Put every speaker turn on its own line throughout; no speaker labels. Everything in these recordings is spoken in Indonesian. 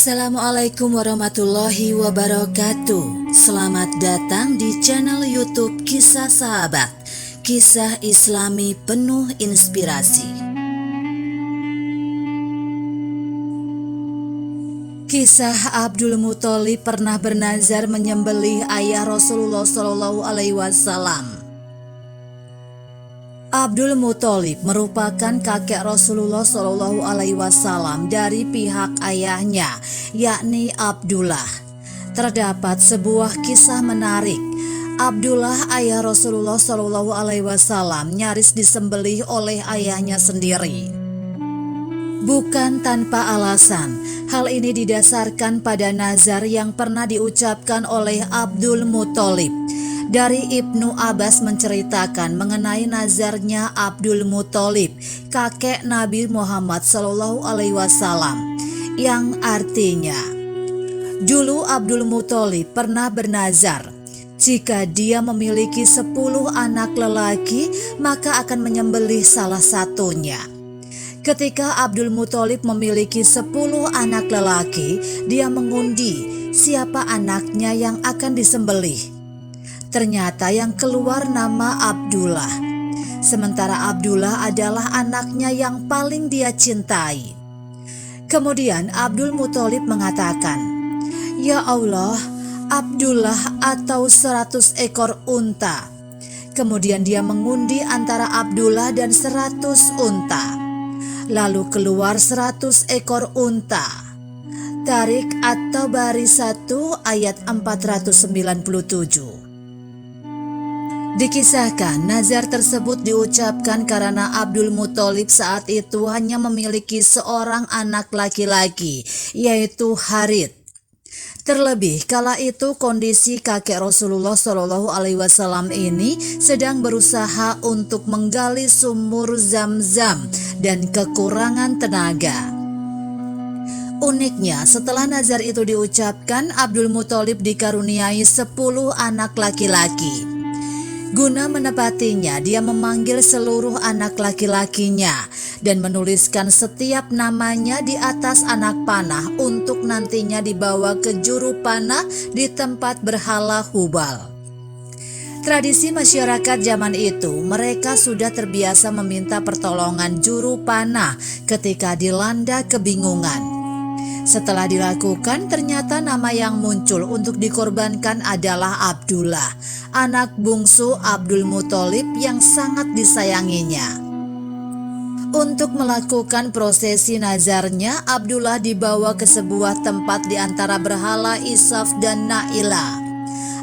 Assalamualaikum warahmatullahi wabarakatuh. Selamat datang di channel YouTube Kisah Sahabat, kisah Islami penuh inspirasi. Kisah Abdul Muthalib pernah bernazar menyembelih ayah Rasulullah SAW. Abdul Muthalib merupakan kakek Rasulullah SAW dari pihak ayahnya, yakni Abdullah. Terdapat sebuah kisah menarik. Abdullah, ayah Rasulullah SAW, nyaris disembelih oleh ayahnya sendiri. Bukan tanpa alasan, hal ini didasarkan pada nazar yang pernah diucapkan oleh Abdul Muthalib. Dari Ibnu Abbas menceritakan mengenai nazarnya Abdul Muthalib, kakek Nabi Muhammad SAW, yang artinya, dulu Abdul Muthalib pernah bernazar, jika dia memiliki 10 anak lelaki, maka akan menyembelih salah satunya. Ketika Abdul Muthalib memiliki 10 anak lelaki, dia mengundi siapa anaknya yang akan disembelih. Ternyata yang keluar nama Abdullah. Sementara Abdullah adalah anaknya yang paling dia cintai. Kemudian Abdul Muthalib mengatakan, "Ya Allah, Abdullah atau 100 ekor unta." Kemudian dia mengundi antara Abdullah dan 100 unta. Lalu keluar 100 ekor unta. Tarik atau baris 1 ayat 497. Dikisahkan nazar tersebut diucapkan karena Abdul Muthalib saat itu hanya memiliki seorang anak laki-laki, yaitu Harith. Terlebih kala itu kondisi kakek Rasulullah SAW ini sedang berusaha untuk menggali sumur Zam-Zam dan kekurangan tenaga. Uniknya, setelah nazar itu diucapkan, Abdul Muthalib dikaruniai 10 anak laki-laki. Guna menepatinya, dia memanggil seluruh anak laki-lakinya dan menuliskan setiap namanya di atas anak panah untuk nantinya dibawa ke juru panah di tempat berhala Hubal. Tradisi masyarakat zaman itu, mereka sudah terbiasa meminta pertolongan juru panah ketika dilanda kebingungan. Setelah dilakukan, ternyata nama yang muncul untuk dikorbankan adalah Abdullah, anak bungsu Abdul Muthalib yang sangat disayanginya. Untuk melakukan prosesi nazarnya, Abdullah dibawa ke sebuah tempat di antara berhala Isaf dan Na'ilah.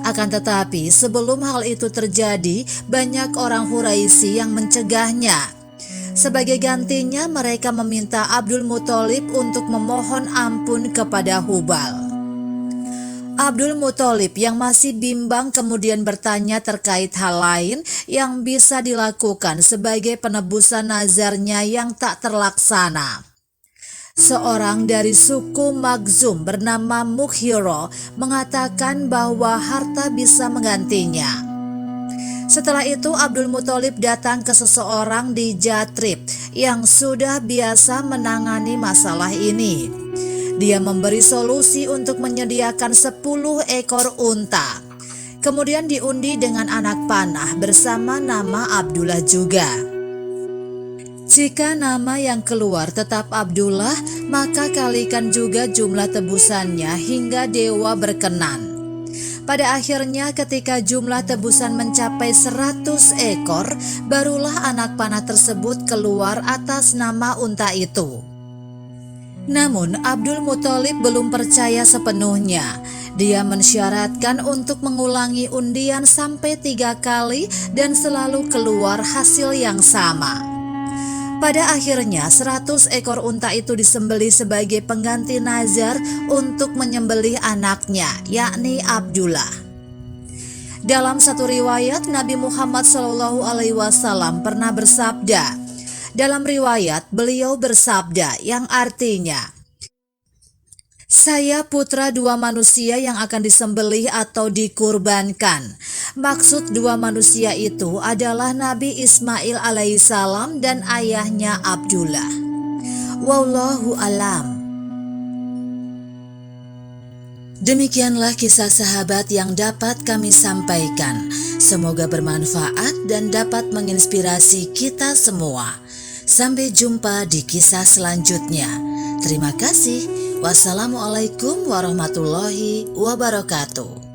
Akan tetapi, sebelum hal itu terjadi, banyak orang Quraisy yang mencegahnya. Sebagai gantinya, mereka meminta Abdul Muthalib untuk memohon ampun kepada Hubal. Abdul Muthalib yang masih bimbang kemudian bertanya terkait hal lain yang bisa dilakukan sebagai penebusan nazarnya yang tak terlaksana. Seorang dari suku Makhzum bernama Mughirah mengatakan bahwa harta bisa menggantinya. Setelah itu Abdul Muthalib datang ke seseorang di Yatsrib yang sudah biasa menangani masalah ini. Dia memberi solusi untuk menyediakan 10 ekor unta. Kemudian diundi dengan anak panah bersama nama Abdullah juga. Jika nama yang keluar tetap Abdullah, maka kalikan juga jumlah tebusannya hingga dewa berkenan. Pada akhirnya ketika jumlah tebusan mencapai 100 ekor, barulah anak panah tersebut keluar atas nama unta itu. Namun Abdul Muthalib belum percaya sepenuhnya. Dia mensyaratkan untuk mengulangi undian sampai 3 kali dan selalu keluar hasil yang sama. Pada akhirnya 100 ekor unta itu disembelih sebagai pengganti nazar untuk menyembelih anaknya, yakni Abdullah. Dalam satu riwayat, Nabi Muhammad SAW pernah bersabda. Dalam riwayat, beliau bersabda yang artinya, "Saya putra 2 manusia yang akan disembelih atau dikurbankan." Maksud 2 manusia itu adalah Nabi Ismail alaihissalam dan ayahnya Abdullah. Wallahu alam. Demikianlah kisah sahabat yang dapat kami sampaikan. Semoga bermanfaat dan dapat menginspirasi kita semua. Sampai jumpa di kisah selanjutnya. Terima kasih. Wassalamualaikum warahmatullahi wabarakatuh.